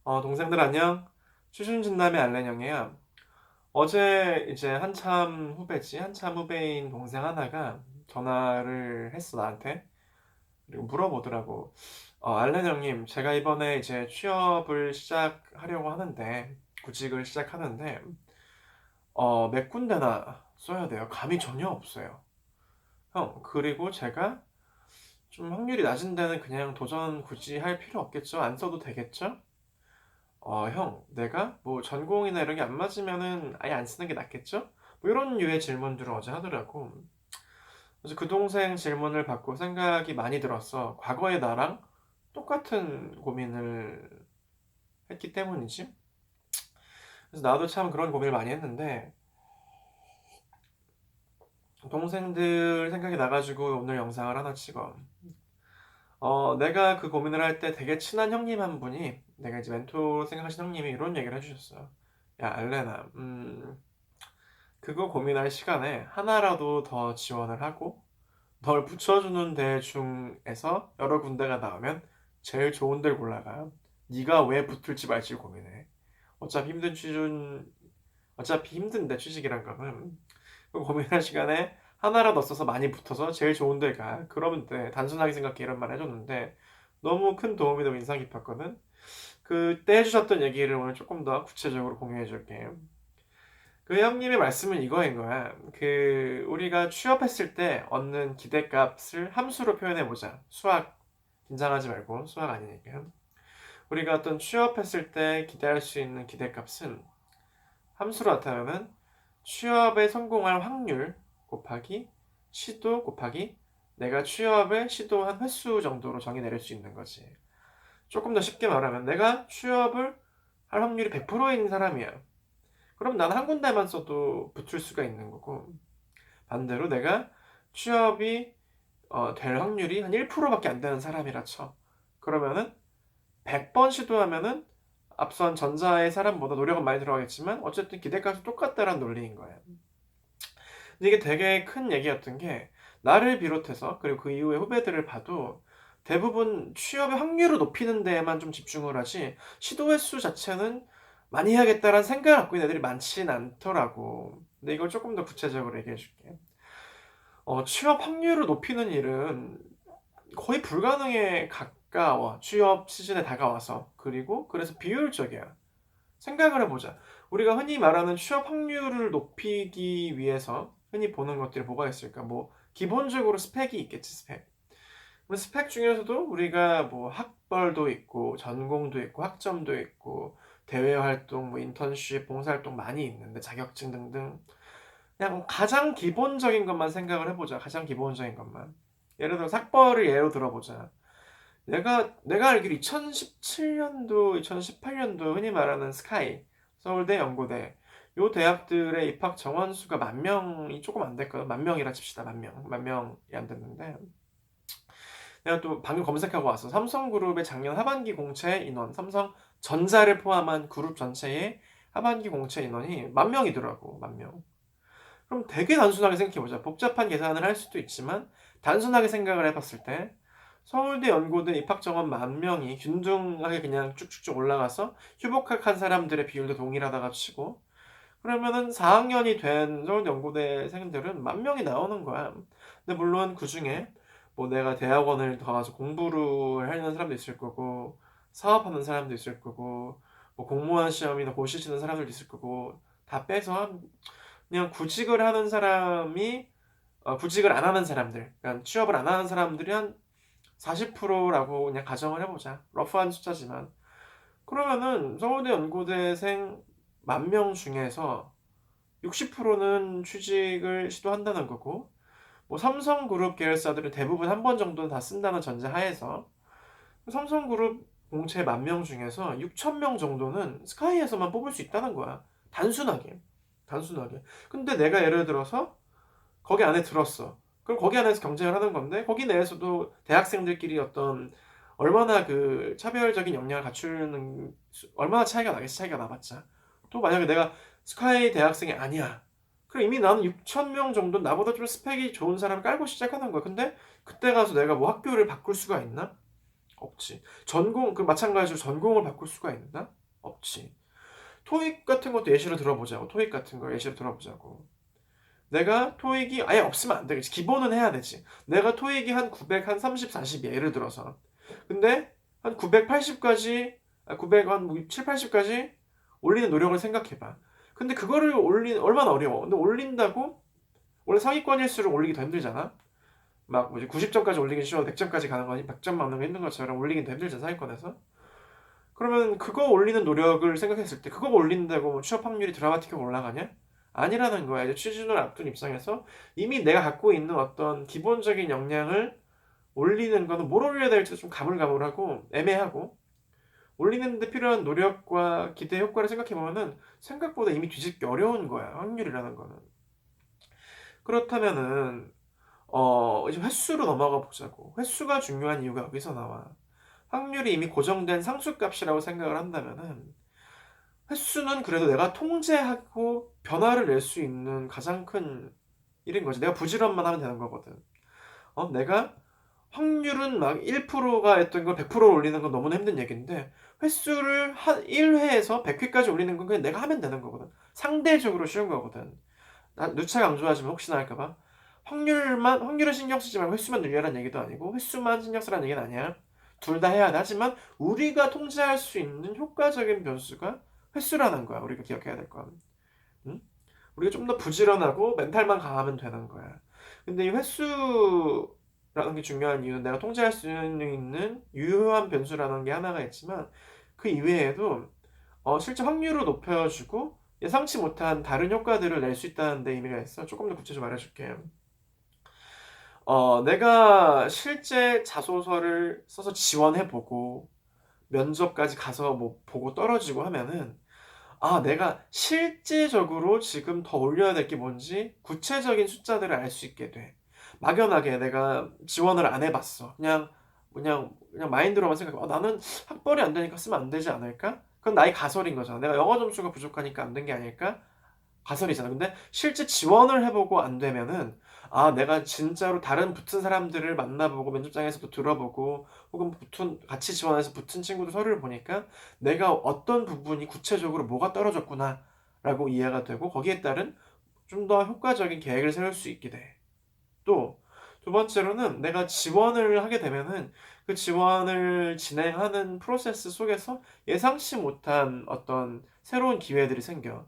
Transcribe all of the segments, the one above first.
동생들 안녕. 추순진남의 알렌형이야. 어제 이제 한참 후배인 동생 하나가 전화를 했어, 나한테. 그리고 물어보더라고. 알렌 형님, 제가 이번에 이제 취업을 시작하려고 하는데, 구직을 시작하는데, 몇 군데나 써야 돼요. 감이 전혀 없어요. 형, 그리고 제가 좀 확률이 낮은 데는 그냥 도전 굳이 할 필요 없겠죠? 안 써도 되겠죠? 형, 내가 뭐 전공이나 이런 게 안 맞으면은 아예 안 쓰는 게 낫겠죠? 뭐 이런 류의 질문들을 어제 하더라고. 그래서 그 동생 질문을 받고 생각이 많이 들었어. 과거의 나랑 똑같은 고민을 했기 때문이지. 그래서 나도 참 그런 고민을 많이 했는데, 동생들 생각이 나가지고 오늘 영상을 하나 찍어. 내가 그 고민을 할 때 되게 친한 형님 한 분이, 내가 이제 멘토 생각하신 형님이 이런 얘기를 해주셨어. 야, 알레나, 그거 고민할 시간에 하나라도 더 지원을 하고 널 붙여주는 데 중에서 여러 군데가 나오면 제일 좋은 데를 골라가. 네가 왜 붙을지 말지 고민해. 어차피 힘든 취준 어차피 힘든데 취직이란 거는 그 고민할 시간에 하나라도 없어서 많이 붙어서 제일 좋은 데 가. 그러면 돼. 단순하게 생각해 이런 말 해줬는데 너무 큰 도움이 되고 인상 깊었거든. 그때 해주셨던 얘기를 오늘 조금 더 구체적으로 공유해 줄게. 그 형님의 말씀은 이거인 거야. 우리가 취업했을 때 얻는 기대값을 함수로 표현해보자. 수학, 긴장하지 말고, 수학 아니니까. 우리가 어떤 취업했을 때 기대할 수 있는 기대값은 함수로 나타나는 취업에 성공할 확률 곱하기 시도 곱하기 내가 취업을 시도한 횟수 정도로 정의 내릴 수 있는 거지. 조금 더 쉽게 말하면 내가 취업을 할 확률이 100%인 사람이야. 그럼 나는 한 군데만 써도 붙을 수가 있는 거고, 반대로 내가 취업이 될 확률이 한 1%밖에 안 되는 사람이라 쳐. 그러면은 100번 시도하면은 앞선 전자의 사람보다 노력은 많이 들어가겠지만 어쨌든 기대값은 똑같다라는 논리인 거예요. 근데 이게 되게 큰 얘기였던 게, 나를 비롯해서 그리고 그 이후의 후배들을 봐도 대부분 취업의 확률을 높이는 데에만 좀 집중을 하지 시도 횟수 자체는 많이 해야겠다라는 생각을 갖고 있는 애들이 많진 않더라고. 근데 이걸 조금 더 구체적으로 얘기해 줄게. 취업 확률을 높이는 일은 거의 불가능에 가까워. 취업 시즌에 다가와서. 그리고 그래서 비효율적이야. 생각을 해보자. 우리가 흔히 말하는 취업 확률을 높이기 위해서 흔히 보는 것들이 뭐가 있을까? 뭐 기본적으로 스펙이 있겠지, 스펙. 스펙 중에서도 우리가 뭐 학벌도 있고 전공도 있고 학점도 있고 대외 활동, 뭐 인턴십, 봉사활동 많이 있는데 자격증 등등. 그냥 가장 기본적인 것만 생각을 해보자. 가장 기본적인 것만. 예를 들어 학벌을 예로 들어보자. 내가 알기로 2017년도, 2018년도 흔히 말하는 스카이, 서울대, 연고대, 요 대학들의 입학 정원 수가 10,000명이 조금 안 됐거든. 10,000명이라 칩시다. 10,000명. 10,000명이 안 됐는데. 내가 또 방금 검색하고 왔어. 삼성그룹의 작년 하반기 공채 인원, 삼성전자를 포함한 그룹 전체의 하반기 공채 인원이 10,000명이더라고. 10,000명. 그럼 되게 단순하게 생각해보자. 복잡한 계산을 할 수도 있지만 단순하게 생각을 해봤을 때 서울대 연고대 입학 정원 10,000명이 균등하게 그냥 쭉쭉쭉 올라가서 휴복학한 사람들의 비율도 동일하다가 치고, 그러면은 4학년이 된 서울대 연고대생들은 10,000명이 나오는 거야. 근데 물론 그 중에 뭐 내가 대학원을 더 가서 공부를 하는 사람도 있을 거고, 사업하는 사람도 있을 거고, 뭐 공무원 시험이나 고시 치는 사람들도 있을 거고, 다 빼서 그냥 구직을 하는 사람이 구직을 안 하는 사람들, 그러니까 취업을 안 하는 사람들이 한 40%라고 그냥 가정을 해보자. 러프한 숫자지만. 그러면은 서울대 연고대생 10,000명 중에서 60%는 취직을 시도한다는 거고, 뭐 삼성그룹 계열사들은 대부분 한 번 정도는 다 쓴다는 전제하에서 삼성그룹 공채 10,000명 중에서 6,000명 정도는 스카이에서만 뽑을 수 있다는 거야. 단순하게. 단순하게. 근데 내가 예를 들어서 거기 안에 들었어. 그럼 거기 안에서 경쟁을 하는 건데, 거기 내에서도 대학생들끼리 어떤 얼마나 그 차별적인 역량을 갖추는 얼마나 차이가 나겠어. 차이가 나봤자. 또 만약에 내가 스카이 대학생이 아니야. 그럼 이미 나는 6,000명 정도 나보다 좀 스펙이 좋은 사람을 깔고 시작하는 거야. 근데 그때 가서 내가 뭐 학교를 바꿀 수가 있나? 없지. 전공, 그 마찬가지로 전공을 바꿀 수가 있나? 없지. 토익 같은 것도 예시로 들어보자고. 토익 같은 거 예시로 들어보자고. 내가 토익이 아예 없으면 안 되겠지. 기본은 해야 되지. 내가 토익이 한 900, 한 30, 40이야. 예를 들어서. 근데 한 980까지, 900, 한 7, 80까지 올리는 노력을 생각해봐. 근데 그거를 얼마나 어려워. 근데 올린다고? 원래 상위권일수록 올리기 더 힘들잖아? 막 뭐지 90점까지 올리긴 쉬워 100점까지 가는 거니 100점 막는 게 힘든 것처럼 올리긴 더 힘들잖아 상위권에서. 그러면 그거 올리는 노력을 생각했을 때 그거 올린다고 취업 확률이 드라마틱하게 올라가냐? 아니라는 거야. 이제 취준을 앞둔 입장에서 이미 내가 갖고 있는 어떤 기본적인 역량을 올리는 거는 뭘 올려야 될지 좀 가물가물하고 애매하고, 올리는데 필요한 노력과 기대 효과를 생각해보면은 생각보다 이미 뒤집기 어려운 거야 확률이라는 거는. 그렇다면은 이제 횟수로 넘어가 보자고. 횟수가 중요한 이유가 여기서 나와. 확률이 이미 고정된 상수값이라고 생각을 한다면은 횟수는 그래도 내가 통제하고 변화를 낼 수 있는 가장 큰 일인 거지. 내가 부지런만 하면 되는 거거든. 내가 확률은 막 1%가 했던 걸 100% 올리는 건 너무나 힘든 얘기인데 횟수를 한 1회에서 100회까지 올리는 건 그냥 내가 하면 되는 거거든. 상대적으로 쉬운 거거든. 난 누차 강조하지만 혹시나 할까봐. 확률은 신경 쓰지 말고 횟수만 늘려라는 얘기도 아니고 횟수만 신경 쓰라는 얘기는 아니야. 둘 다 해야 돼. 하지만 우리가 통제할 수 있는 효과적인 변수가 횟수라는 거야. 우리가 기억해야 될 건. 응? 우리가 좀 더 부지런하고 멘탈만 강하면 되는 거야. 근데 이 횟수라는 게 중요한 이유는 내가 통제할 수 있는 유효한 변수라는 게 하나가 있지만 그 이외에도 실제 확률을 높여주고 예상치 못한 다른 효과들을 낼 수 있다는 데 의미가 있어. 조금 더 구체적으로 말해줄게. 내가 실제 자소서를 써서 지원해보고 면접까지 가서 뭐 보고 떨어지고 하면은 내가 실제적으로 지금 더 올려야 될 게 뭔지 구체적인 숫자들을 알 수 있게 돼. 막연하게 내가 지원을 안 해봤어. 그냥 마인드로만 생각해. 나는 학벌이 안 되니까 쓰면 안 되지 않을까? 그건 나의 가설인 거잖아. 내가 영어 점수가 부족하니까 안 된 게 아닐까? 가설이잖아. 근데 실제 지원을 해보고 안 되면은 내가 진짜로 다른 붙은 사람들을 만나보고 면접장에서도 들어보고 혹은 같이 지원해서 붙은 친구들 서류를 보니까 내가 어떤 부분이 구체적으로 뭐가 떨어졌구나 라고 이해가 되고 거기에 따른 좀 더 효과적인 계획을 세울 수 있게 돼. 또 두 번째로는 내가 지원을 하게 되면은 그 지원을 진행하는 프로세스 속에서 예상치 못한 어떤 새로운 기회들이 생겨.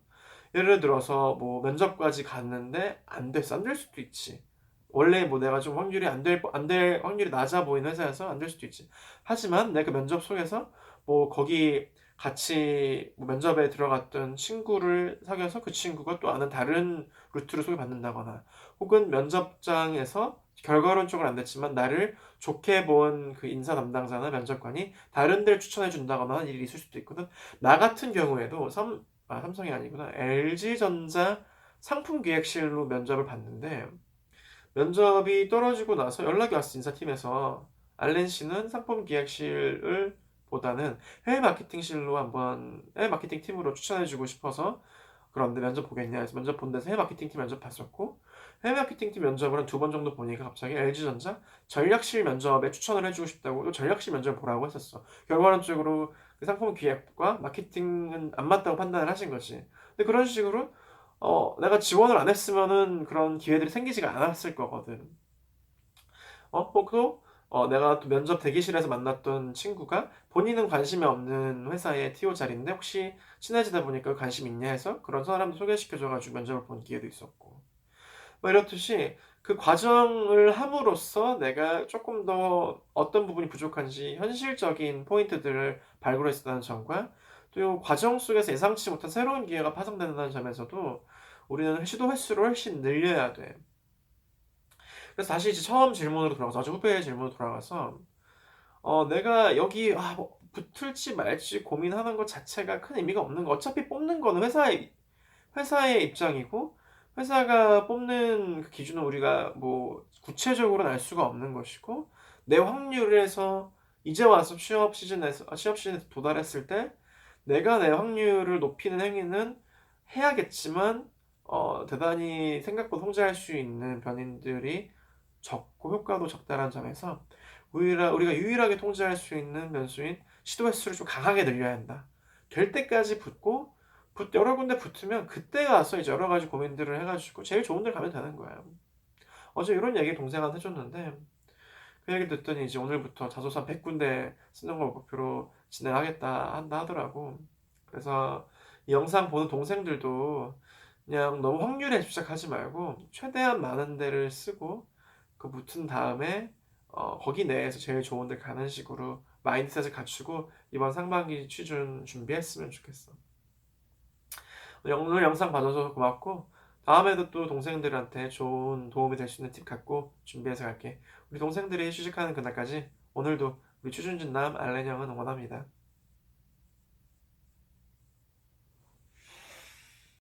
예를 들어서 뭐 면접까지 갔는데 안 됐어. 안 될 수도 있지. 원래 뭐 내가 좀 확률이 안 될 확률이 낮아 보이는 회사여서 안 될 수도 있지. 하지만 내가 그 면접 속에서 뭐 거기 같이 뭐 면접에 들어갔던 친구를 사귀어서 그 친구가 또 아는 다른 루트를 소개받는다거나 혹은 면접장에서 결과론적으로 안 됐지만 나를 좋게 본 그 인사 담당자나 면접관이 다른 데를 추천해 준다거나 하는 일이 있을 수도 있거든. 나 같은 경우에도 삼성이 아니구나. LG전자 상품기획실로 면접을 봤는데 면접이 떨어지고 나서 연락이 왔어. 인사팀에서 알렌 씨는 상품기획실을 보다는 해외 마케팅 팀으로 추천해주고 싶어서 그런데 면접 보겠냐 해서 면접 본 데서 해외 마케팅 팀 면접 봤었고 해외 마케팅 팀 면접을 한 두 번 정도 보니까 갑자기 LG전자 전략실 면접에 추천을 해주고 싶다고 또 전략실 면접을 보라고 했었어. 결과론적으로 그 상품 기획과 마케팅은 안 맞다고 판단을 하신 거지. 근데 그런 식으로 내가 지원을 안 했으면은 그런 기회들이 생기지가 않았을 거거든. 혹도 내가 또 면접 대기실에서 만났던 친구가 본인은 관심이 없는 회사의 TO 자리인데 혹시 친해지다 보니까 관심 있냐 해서 그런 사람도 소개시켜줘가지고 면접을 본 기회도 있었고. 뭐 이렇듯이 그 과정을 함으로써 내가 조금 더 어떤 부분이 부족한지 현실적인 포인트들을 발굴했다는 점과 또 이 과정 속에서 예상치 못한 새로운 기회가 파생된다는 점에서도 우리는 시도 횟수를 훨씬 늘려야 돼. 그래서 다시 이제 처음 질문으로 돌아가서 아주 후배의 질문으로 돌아가서 내가 여기 뭐 붙을지 말지 고민하는 것 자체가 큰 의미가 없는 거. 어차피 뽑는 거는 회사의 입장이고 회사가 뽑는 그 기준은 우리가 뭐 구체적으로는 알 수가 없는 것이고 내 확률에서 이제 와서 취업 시즌에 도달했을 때 내가 내 확률을 높이는 행위는 해야겠지만 대단히 생각보다 통제할 수 있는 변인들이 적고 효과도 적다라는 점에서 우리가 유일하게 통제할 수 있는 변수인 시도 횟수를 좀 강하게 늘려야 한다. 될 때까지 붙고 여러 군데 붙으면 그때 가서 이제 여러 가지 고민들을 해 가지고 제일 좋은 데 가면 되는 거예요. 어제 이런 얘기 동생한테 해 줬는데 그 얘기 듣더니 이제 오늘부터 자소서 100 군데 쓰는 걸 목표로 진행하겠다 한다 하더라고. 그래서 이 영상 보는 동생들도 그냥 너무 확률에 집착하지 말고 최대한 많은 데를 쓰고 그 붙은 다음에 거기 내에서 제일 좋은 데 가는 식으로 마인드셋을 갖추고 이번 상반기 취준 준비했으면 좋겠어. 오늘 영상 봐줘서 고맙고 다음에도 또 동생들한테 좋은 도움이 될 수 있는 팁 갖고 준비해서 갈게. 우리 동생들이 취직하는 그날까지 오늘도 우리 취준진남 알렌 형은 응원합니다.